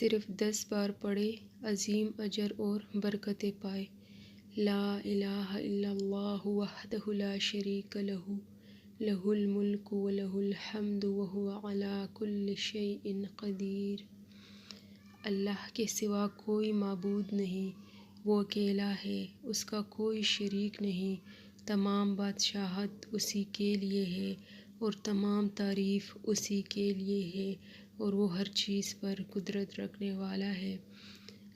صرف 10 بار پڑھے عظیم اجر اور برکتیں پائے۔ لا الہ الا اللہ وحدہ لا شریک لہ لہ الملک ولہ الحمد وہو علی کل شیء قدیر۔ اللہ کے سوا کوئی معبود نہیں، وہ اکیلا ہے، اس کا کوئی شریک نہیں، تمام بادشاہت اسی کے لیے ہے اور تمام تعریف اسی کے لیے ہے اور وہ ہر چیز پر قدرت رکھنے والا ہے۔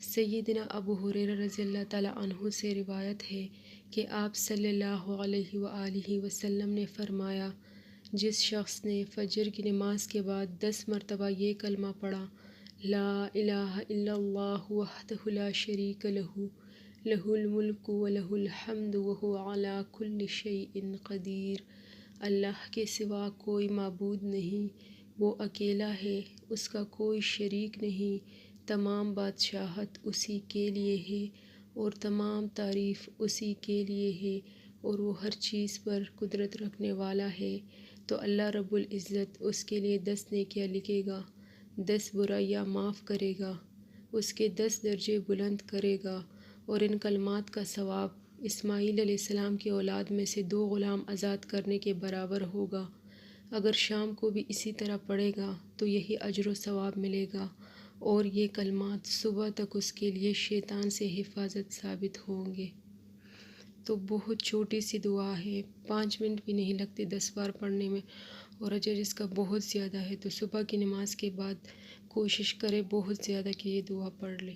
سیدنا ابو ہریرہ رضی اللہ تعالیٰ عنہ سے روایت ہے کہ آپ صلی اللہ علیہ وآلہ وسلم نے فرمایا، جس شخص نے فجر کی نماز کے بعد 10 مرتبہ یہ کلمہ پڑھا، لا الہ الا اللہ وحدہ لا شریک لہ لہ الملک ولہ الحمد وہو علی کل شیء قدیر، اللہ کے سوا کوئی معبود نہیں، وہ اکیلا ہے، اس کا کوئی شریک نہیں، تمام بادشاہت اسی کے لیے ہے اور تمام تعریف اسی کے لیے ہے اور وہ ہر چیز پر قدرت رکھنے والا ہے، تو اللہ رب العزت اس کے لیے 10 نیکیاں لکھے گا، 10 برائیاں معاف کرے گا، اس کے 10 درجے بلند کرے گا، اور ان کلمات کا ثواب اسماعیل علیہ السلام کی اولاد میں سے 2 غلام آزاد کرنے کے برابر ہوگا۔ اگر شام کو بھی اسی طرح پڑھے گا تو یہی اجر و ثواب ملے گا، اور یہ کلمات صبح تک اس کے لیے شیطان سے حفاظت ثابت ہوں گے۔ تو بہت چھوٹی سی دعا ہے، 5 منٹ بھی نہیں لگتے 10 بار پڑھنے میں، اور اجر اس کا بہت زیادہ ہے۔ تو صبح کی نماز کے بعد کوشش کرے بہت زیادہ کہ یہ دعا پڑھ لے۔